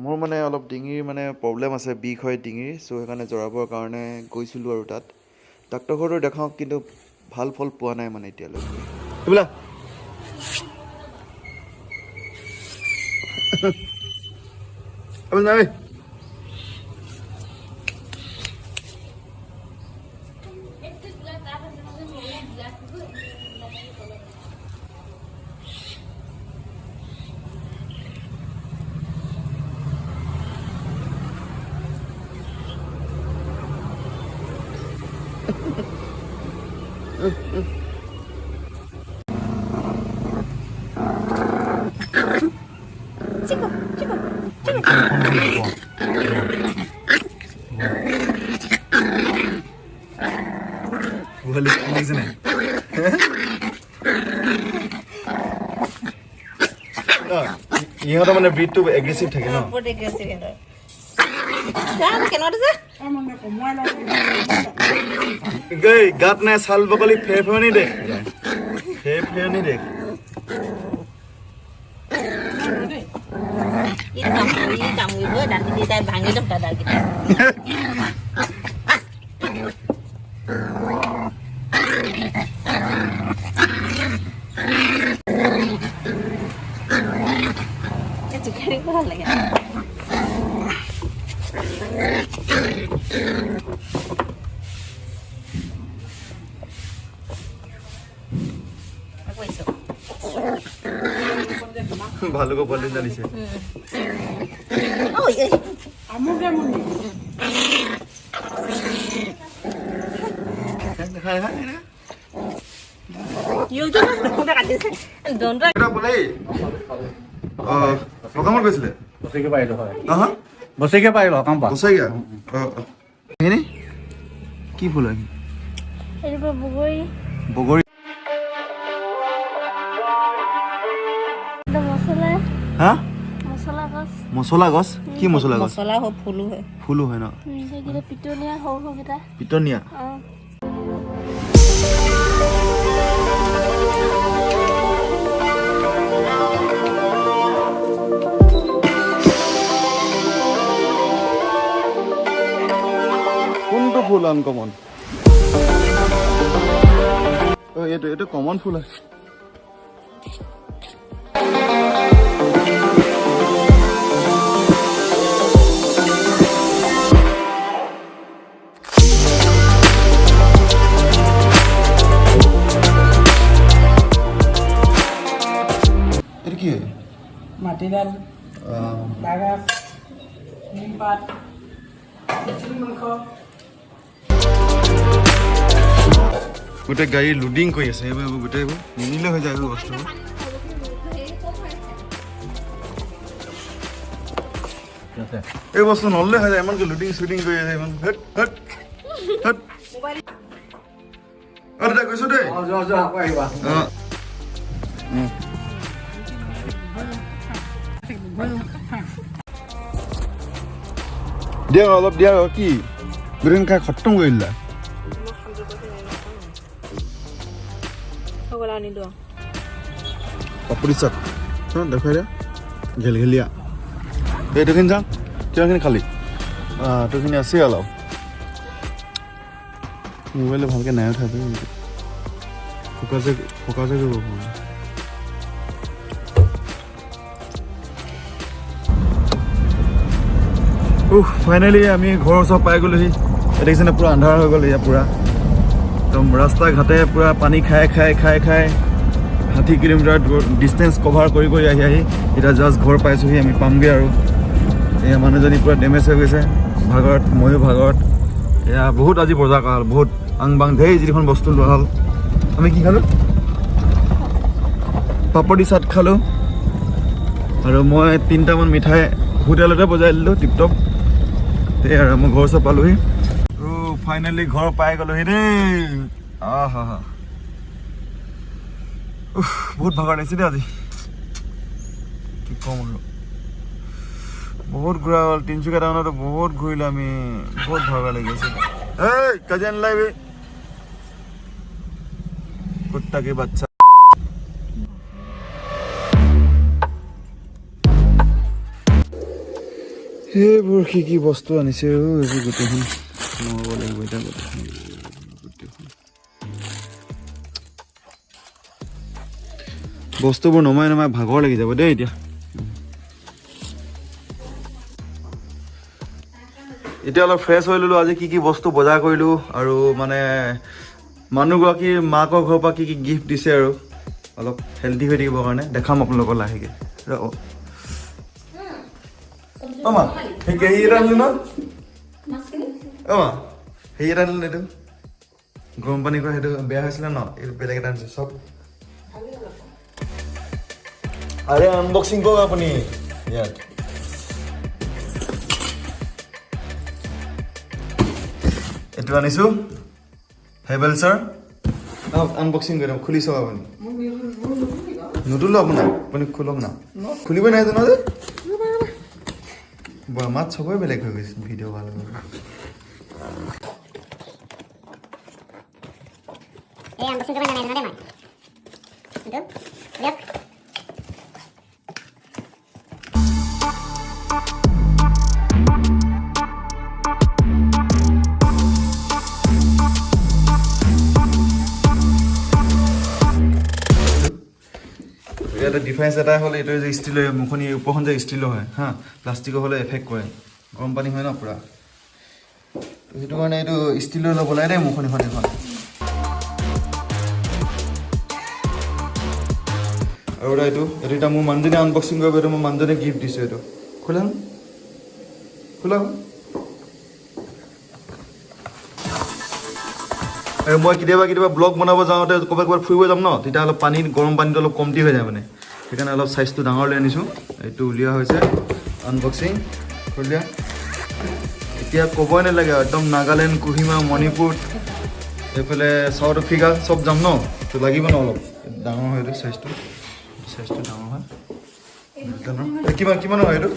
মোৰ মানে অলপ ডিঙিৰ মানে প্ৰব্লেম আছে, বিষ হয় ডিঙিৰ, চ' সেইকাৰণে জৰাবৰ কাৰণে গৈছিলোঁ আৰু তাত ডাক্তৰ ঘৰতো দেখাওঁ, কিন্তু ভাল ফল পোৱা নাই মানে এতিয়ালৈকে। এইবিলাক ইহঁতৰ মানে ব্ৰিডটো এগ্ৰেছিভ থাকে ন? গাত নাই ছাল বাকলি ফেৰফেৰনি দেখ, ফেৰফেৰনি দেখ। ভাঙি দিম দাদাকেইটা। ভাল লাগে। ভালুকৰ পোৱালি জানিছে। সকামত গৈছিলে? বছৰিকে পাৰিলো হয়। বছৰিকে পাৰিলো সকাম পা। বছৰিকে? কি ফুল হয়? বগৰী। বগৰী। হা? মছলা গছ? কি মছলা গছ? মছলা হয়, ফুলো হয়। ফুলো হয় ন? পিটনীয়া সৰু সৰুকেইটা। পিটনীয়া? কোনটো ফুল আনকমন? এইটো কমন ফুল হয়। মাটিদাল, বাগাজ, নিমপাত, মাংস। গোটেই গাড়ী লোডিং কৰি আছে, এইবোৰ গোটেইবোৰ নিনিলে হৈ যায় বস্তুবোৰ। এই বস্তু নললে হৈ যায়, ইমানকে লোডিং চুডিং কৰি আছে ইমান। দাদা কৈছো দেই। দিয়া অলপ দিয়া, কি গোটেই খাই খতম কৰি দিলা। পাপৰি চাট দেখুৱাই দিয়া, ঘেলঘেলীয়া। এইটোখিনি যাওঁ, কিমানখিনি খালি? এইটোখিনি আছে অলপ। মোবাইলটো ভালকৈ নাই উঠাবি, ফকাছে কৰিব পৰা। ফাইনেলি আমি ঘৰৰ ওচৰত পাই গ'লোহি। দেখিছেনে পূৰা আন্ধাৰ হৈ গ'ল ইয়াত পূৰা। একদম ৰাস্তা ঘাটে পূৰা পানী খাই 60 কিলোমিটাৰ ডিষ্টেঞ্চ কভাৰ কৰি আহি এতিয়া জাষ্ট ঘৰ পাইছোঁহি। আমি পামগৈ আৰু। এয়া মানুহজনী পূৰা ডেমেজ হৈ গৈছে, ভাগৰত, ময়ো ভাগৰত। এয়া বহুত আজি বজাৰ কৰা হ'ল, বহুত আং বাং ধেৰ যিখন বস্তু লোৱা হ'ল। আমি কি খালোঁ? পাপৰি চাট খালোঁ, আৰু মই 3টামান মিঠাই হোটেলতে বজাই দিলোঁ টিপটপ। সেয়াই আৰু মই ঘৰ ওচৰ পালোহি। ফাইনেলি ঘৰ পাই গ'লোহি দেই। বহুত ভাগৰ লাগিছে দেই আজি, কি ক'ম আৰু। বহুত ঘূৰা হ'ল, তিনিচুকীয়া টাউনতো বহুত ঘূৰিলোঁ আমি, বহুত ভাগৰ লাগি গৈছে। এই কাজিয়া নালাগিবি, কুত্তা কি বাচ্চা। সেইবোৰ কি বস্তু আনিছে এইবোৰ গোটেইখন নমাব লাগিব এতিয়া গোটেইখন বস্তুবোৰ নমাই ভাগৰ লাগি যাব দেই এতিয়া অলপ ফ্ৰেছ হৈ ল'লোঁ আজি কি বস্তু বজাৰ কৰিলোঁ আৰু মানে মানুহগৰাকীৰ মাকৰ ঘৰৰ পৰা কি গিফ্ট দিছে আৰু অলপ হেল্ডি হৈ থাকিবৰ কাৰণে দেখাম আপোনালোকৰ লাহেকৈ মা সেই কেহি এটা আনিলোঁ ন মা সেই এটা আনিলোঁ এইটো গৰম পানী কৰা সেইটো বেয়া হৈছিলে ন এইটো বেলেগ এটা আনিছে চব আৰে আনবক্সিং কৰক আপুনি ইয়াত এইটো আনিছোঁ হেভেলছৰ আনবক্সিং কৰি দিম খুলি চাওক আপুনি নুতুলো আপোনাৰ আপুনি খোলক না খুলিবই নাই জানো যে মাত চবৰে বেলেগ হৈ গৈছে ভিডিঅ' ভাল হৈ এটা ডিফাৰেঞ্চ এটা হ'ল এইটো যে ষ্টিলৰ মুখনি ওপৰখন যে ষ্টিলৰ হয় হা প্লাষ্টিকৰ হ'লে এফেক্ট কৰে গৰম পানী হয় ন পূৰা সেইটো কাৰণে এইটো ষ্টিলৰ ল'ব লাগে দেই মুখনিখন এখন আৰু এইটো এতিয়া মোৰ মানুহজনে আনবক্সিং কৰিব এইটো মোৰ মানুহজনে গিফ্ট দিছোঁ এইটো খোলা আৰু মই কেতিয়াবা ব্লগ বনাব যাওঁতে ক'ৰবাত ফুৰিব যাম ন তেতিয়া অলপ গৰম পানীটো অলপ কমটি হৈ যায় মানে সেইকাৰণে অলপ চাইজটো ডাঙৰ লৈ আনিছোঁ এইটো উলিওৱা হৈছে আনবক্সিং উলিওৱা এতিয়া ক'বই নালাগে একদম নাগালেণ্ড কোহিমা মণিপুৰ এইফালে চাউথ আফ্ৰিকা চব যাম ন তো লাগিব ন অলপ ডাঙৰ হয় এইটো চাইজটো ডাঙৰ হয় কিমান হয় এইটো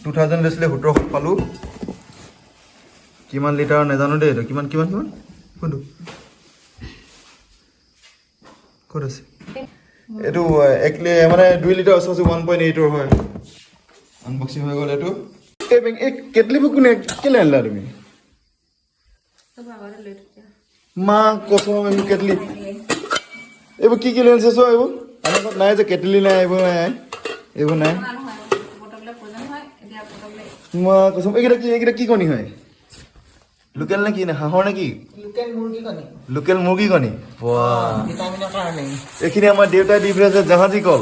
2000 লৈছিলে 1700 পালোঁ কিমান লিটাৰ নাজানো দেই এইটো কিমান কোনটো ক'ত আছে এইটো মানে 2 লিটাৰ আছে 1.8 হয় আনবক্সিং হৈ গ'ল এইটো এই কেটলিবোৰ কোনে কেলে আনিলা তুমি মা কচম আমি কেটলি এইবোৰ কি লৈ আনিছে চোৱা এইবোৰ আমাৰ ঘৰত নাই যে কেটলি নাই এইবোৰ নাই মা কচম এইকেইটা কি কণী হয় লোকেল নে কি নে হাঁহৰ নে কি লোকেল মুৰ্গী কণী এইখিনি আমাৰ দেউতাই দি পঠাইছে জাহাজী কল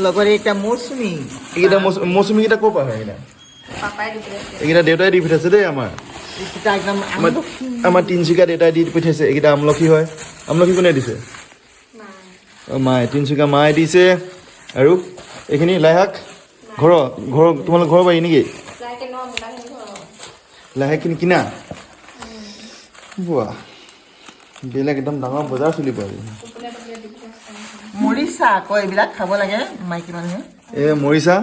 লগতে এতিয়া মৌচুমী এইকেইটা মৌচুমীকেইটা ক'ৰ পৰা হয় এইকেইটা দেউতাই দি পঠাইছে দেই আমাৰ তিনিচুকীয়া দেউতাই দি পঠাইছে এইকেইটা আমলখি হয় আমলখি কোনে দিছে মায়ে তিনিচুকীয়া মায়ে দিছে আৰু এইখিনি লাইশাক তোমালোক ঘৰৰ বাৰী নেকি লাইশাকখিনি কিনা বোৱা বেলেগ একদম ডাঙৰ বজাৰ চলিব আজি মৰিচা আকৌ এইবিলাক খাব লাগে মাইকী মানুহে এই মৰিচা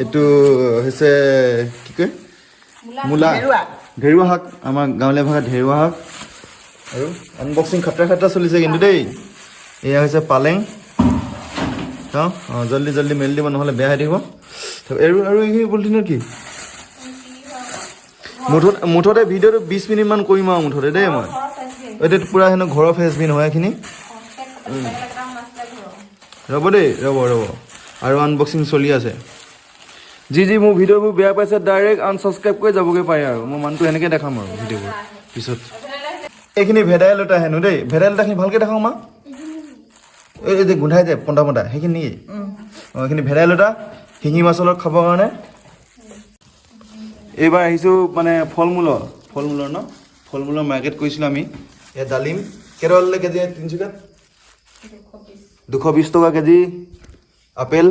এইটো হৈছে কি কয় মূলা ঢেৰুৱা শাক আমাৰ গাঁৱলীয়া ভাষাত ঢেৰুৱা শাক আৰু আনবক্সিং খাটৰা চলিছে কিন্তু দেই এয়া হৈছে পালেং চাওঁ জল্দি মেলি দিব নহ'লে বেয়া হৈ থাকিব আৰু এইখিনি পলিথিনত কি মুঠতে ভিডিঅ'টো 20 মিনিটমান কৰিম আৰু মুঠতে দেই মই এইটো পূৰা হেনো ঘৰৰ ফ্ৰেচবিন হয় এইখিনি ৰ'ব আৰু আনবক্সিং চলি আছে যি মোৰ ভিডিঅ'বোৰ বেয়া পাইছে ডাইৰেক্ট আনছাবস্ক্ৰাইব কৰি যাবগৈ পাৰে আৰু মই মানুহটো এনেকৈ দেখাম আৰু ভিডিঅ'বোৰ পিছত এইখিনি ভেদাইলতা হেনো দেই ভেদাইলতাখিনি ভালকৈ দেখাওঁ মা এই যে গোন্ধাই যায় পন্দা সেইখিনি নেকি এইখিনি ভেদাইলতা শিঙি মাছৰ লগত খাবৰ কাৰণে এইবাৰ আহিছোঁ মানে ফল মূলৰ মাৰ্কেট কৰিছিলোঁ আমি এয়া ডালিম কেইটকা ল'লে কেজি তিনিচুকীয়াত 220 টকা কেজি আপেল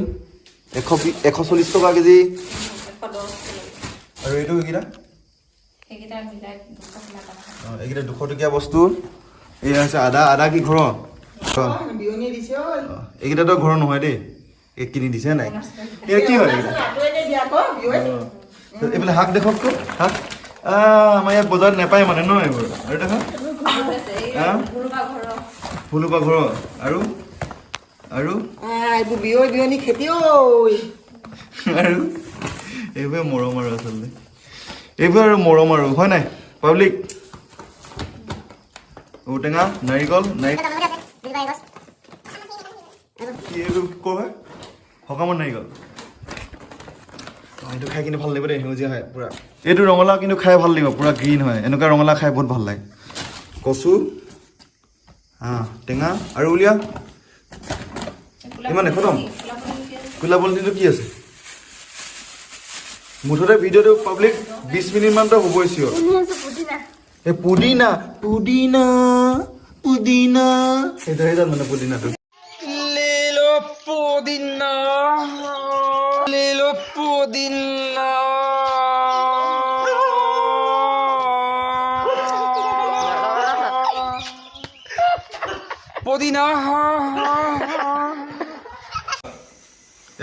140 টকা কেজি আৰু এইটো এইকেইটা 200 টকীয়া বস্তু এয়া হৈছে আদা কি ঘৰৰ এইকেইটাতো ঘৰৰ নহয় দেই এই কিনি দিছে নাই এই কি হয় এইফালে শাক দেখকতো শাক আমাৰ ইয়াত বজাৰত নাপায় মানে ন এইবোৰ আৰু দেখা ভুলুপা ঘৰৰ আৰু আৰু এইবোৰ বিয়নি খেতি ঐ আৰু এইবোৰ মৰম আৰু আচলতে এইবোৰ আৰু মৰম আৰু হয় নাই পাব্লিক ঔটেঙা নাৰিকল কি এইটো কয় সকামৰ নাৰিকল এইটো খাই কিন্তু ভাল লাগিব দেই সেউজীয়া হয় পুৰা এইটো ৰঙালাও কিন্তু খাই ভাল লাগিব পুৰা গ্ৰীণ হয় এনেকুৱা ৰঙালাও খাই বহুত ভাল লাগে কচু টেঙা আৰু উলিয়া ইমানে খতম কোলা পলিটিটো কি আছে মুঠতে ভিডিঅ'টো পাব্লিক 20 মিনিটমানতো হ'বই চিয়ৰ এই পুদিনা পুদিনা পুদিনা সেইটোহে জান মানে পুদিনাটো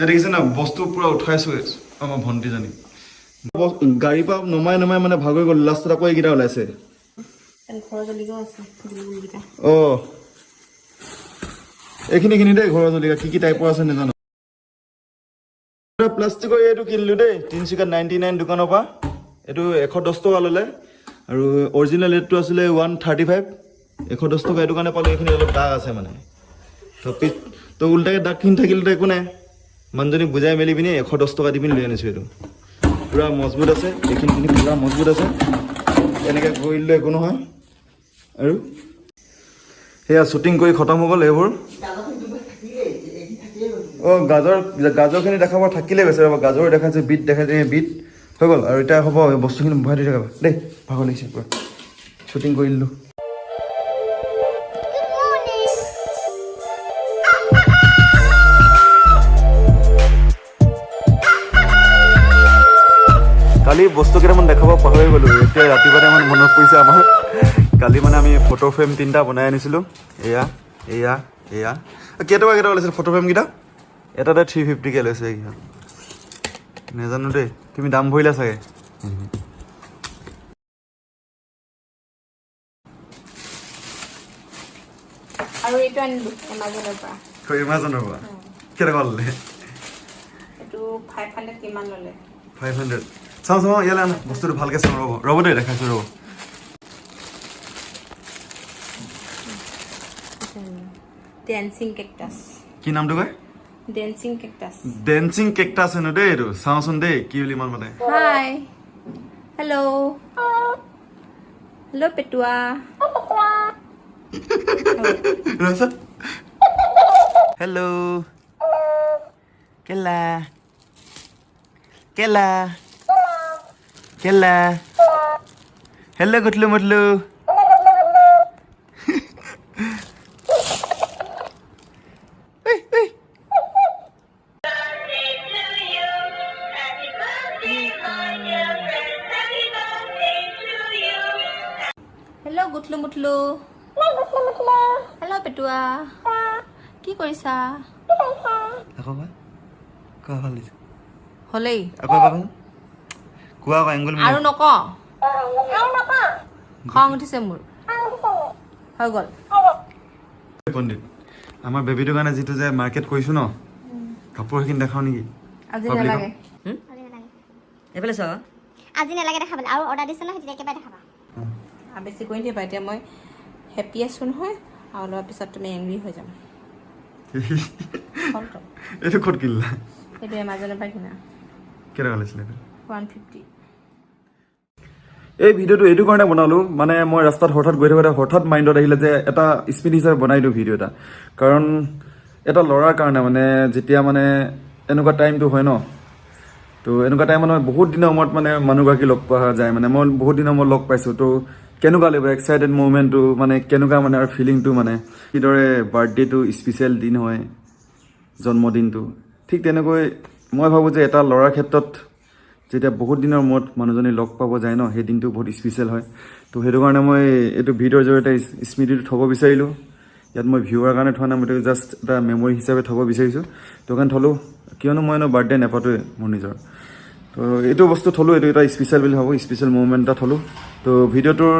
দেখিছে না বস্তু পুৰা উঠাইছো আমাৰ ভণ্টিজনী গাড়ীৰ পৰা নমাই মানে ভাগৰি গ'ল লাষ্টত আকৌ এইকেইটা ওলাইছে এইখিনি দেই ঘৰৰ জলকীয়া কি টাইপৰ আছে নাজানো প্লাষ্টিকৰ এইটো কিনিলো দেই তিনিচুকীয়াত 99 দোকানৰ পৰা এইটো 110 টকা ল'লে আৰু অৰিজিনেল ৰেটটো আছিলে 135 110 টকা এইটো কাৰণে পালোঁ এইখিনি অলপ দাগ আছে মানে তো উল্টাকৈ দাগখিনি থাকিলেতো একো নাই মানুহজনী বুজাই মেলি পিনি 110 টকা দি পিনি লৈ আনিছোঁ এইটো পুৰা মজবুত আছে এইখিনি পুৰা মজবুত আছে এনেকৈ কৰিলে একো নহয় আৰু সেয়া শ্বুটিং কৰি খতম হৈ গ'ল এইবোৰ গাজৰখিনি দেখাব থাকিলে গৈছে ৰ'ব গাজৰ দেখাইছে বিট দেখাইছে বিট হৈ গ'ল আৰু এতিয়া হ'ব বস্তুখিনি ভৰাই দি থাকা দেই ভাগৰ লাগিছে পুৰা শ্বুটিং কৰি দিলোঁ কালি বস্তু কেইটামান দেখাব পাহৰি গ'লোঁ এতিয়া ৰাতিপুৱা টাইমত মনত পৰিছে আমাৰ কালি মানে আমি ফটো ফ্ৰেম 3টা বনাই আনিছিলোঁ এয়া কেইটকা ওলাইছিল ফটো ফ্ৰেমকেইটা এটাতে 350কৈ লৈছে এইকেইটা নাজানো দেই তুমি দাম ভৰিলা চাগে আৰু এইটো আনিলোঁ এমাজনৰ পৰা কেইটকা ল'লে এইটো 500 কিমান ল'লে 500 চাওঁ ইয়ালৈ আনা বস্তুটো ভালকৈ চাওঁ ৰ'ব দেই দেখাইছোঁ ৰ'ব ডেন্সিং কেকটাছ কি নামটো কয় ডেন্সিং কেকটাছ হেনো দেই এইটো চাওঁচোন দেই কি বুলি ইমান মানে হাই হেল্ল' পেটুৱা হেল্ল' কেলা কেলা কেলা hello' Gutlu মুটলু hello' Gutlu মুটলু hello' পেটুৱা কি কৰিছা আকৌ কোৱা ভাল লাগিছে হ'লেই আকৌ কোৱা এংগুল আৰু নকওঁ খং উঠিছে মোৰ হৈ গ'ল পণ্ডিত আমাৰ বেবীটোৰ কাৰণে যিটো যে মাৰ্কেট কৰিছোঁ ন কাপোৰ সেইখিনি দেখাওঁ নেকি আজি নালাগে এইফালে চোৱা আজি নালাগে দেখাবলৈ আৰু অৰ্ডাৰ দিছে নহয় তেতিয়া একেবাৰে দেখাবা বেছি কৰি দিবা এতিয়া মই হেপী আছোঁ নহয় আৰু অলপ পিছত তুমি এংগ্ৰি হৈ যাম এইটো ক'ত কিনিলা এইটো এমাজনৰ পৰা কিনা কেইটকা লৈছিলে 150 এই ভিডিঅ'টো এইটো কাৰণে বনালোঁ মানে মই ৰাস্তাত হঠাৎ গৈ থাকোঁতে হঠাৎ মাইণ্ডত আহিলে যে এটা স্মৃতি হিচাপে বনাই দিওঁ ভিডিঅ' এটা কাৰণ এটা ল'ৰাৰ কাৰণে মানে যেতিয়া মানে এনেকুৱা টাইমটো হয় ন তো এনেকুৱা টাইমত মানে বহুত দিনৰ মূৰত মানে মানুহগৰাকী লগ পোৱা যায় মানে মই বহুত দিনৰ মূৰত লগ পাইছোঁ তো কেনেকুৱা লাগিব এক্সাইটেড মুভমেণ্টটো মানে কেনেকুৱা মানে আৰু ফিলিংটো মানে কিদৰে বাৰ্থডেটো স্পেচিয়েল দিন হয় জন্মদিনটো ঠিক তেনেকৈ মই ভাবোঁ যে এটা ল'ৰাৰ ক্ষেত্ৰত যেতিয়া বহুত দিনৰ মূৰত মানুহজনী লগ পাব যায় ন সেই দিনটো বহুত স্পেচিয়েল হয় তো সেইটো কাৰণে মই এইটো ভিডিঅ'ৰ জৰিয়তে স্মৃতিটো থ'ব বিচাৰিলোঁ ইয়াত মই ভিউৱাৰ কাৰণে থোৱা নাই মই জাষ্ট এটা মেমৰি হিচাপে থ'ব বিচাৰিছোঁ তো কাৰণে থ'লোঁ কিয়নো মই এনেও বাৰ্থডে নাপাতোৱে মোৰ নিজৰ তো এইটো বস্তু থ'লোঁ এইটো এটা স্পেচিয়েল বুলি ভাবোঁ স্পেচিয়েল মুভমেণ্ট এটা থ'লোঁ তো ভিডিঅ'টোৰ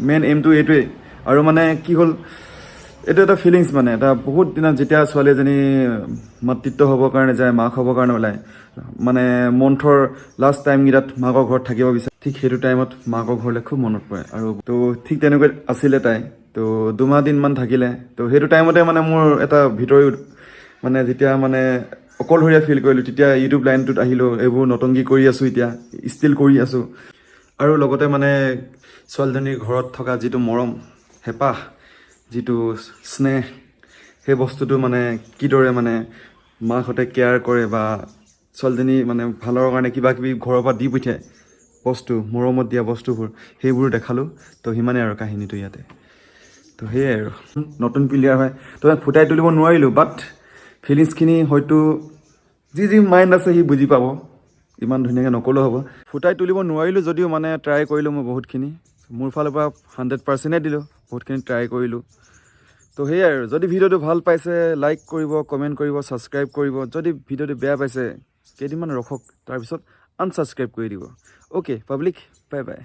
মেইন এইমটো এইটোৱেই আৰু মানে কি হ'ল এইটো এটা ফিলিংছ মানে এটা বহুত দিনত যেতিয়া ছোৱালী এজনী মাতৃত্ব হ'বৰ কাৰণে যায় মাক হ'বৰ কাৰণে ওলায় মানে মন্থৰ লাষ্ট টাইমকেইটাত মাকৰ ঘৰত থাকিব বিচাৰে ঠিক সেইটো টাইমত মাকৰ ঘৰলৈ খুব মনত পৰে আৰু তো ঠিক তেনেকৈ আছিলে তাই তো 2 দিনমান থাকিলে তো সেইটো টাইমতে মানে মোৰ এটা ভিতৰি মানে যেতিয়া মানে অকলশৰীয়া ফিল কৰিলোঁ তেতিয়া ইউটিউব লাইনটোত আহিলোঁ এইবোৰ নতংগী কৰি আছোঁ এতিয়া ষ্টিল কৰি আছোঁ আৰু লগতে মানে ছোৱালীজনীৰ ঘৰত থকা যিটো মৰম হেঁপাহ যিটো স্নেহ সেই বস্তুটো মানে কিদৰে মানে মাকহঁতে কেয়াৰ কৰে বা ছোৱালীজনী মানে ভালৰ কাৰণে কিবা কিবি ঘৰৰ পৰা দি পঠিয়ায় বস্তু মৰমত দিয়া বস্তুবোৰ সেইবোৰ দেখালোঁ তো সিমানেই আৰু কাহিনীটো ইয়াতে তো সেয়াই আৰু নতুন প্লেয়াৰ হয় তো ফুটাই তুলিব নোৱাৰিলোঁ বাট ফিলিংছখিনি হয়তো যি মাইণ্ড আছে সি বুজি পাব ইমান ধুনীয়াকৈ নক'লেও হ'ব ফুটাই তুলিব নোৱাৰিলোঁ যদিও মানে ট্ৰাই কৰিলোঁ মই বহুতখিনি মোৰ ফালৰ পৰা 100%ই দিলোঁ বহুতখিনি ট্ৰাই কৰিলোঁ তো সেয়াই আৰু যদি ভিডিঅ'টো ভাল পাইছে লাইক কৰিব কমেণ্ট কৰিব ছাবস্ক্ৰাইব কৰিব যদি ভিডিঅ'টো বেয়া পাইছে কেইদিনমান ৰখক তাৰপিছত আনছাবস্ক্ৰাইব কৰি দিব অ'কে পাব্লিক বাই বাই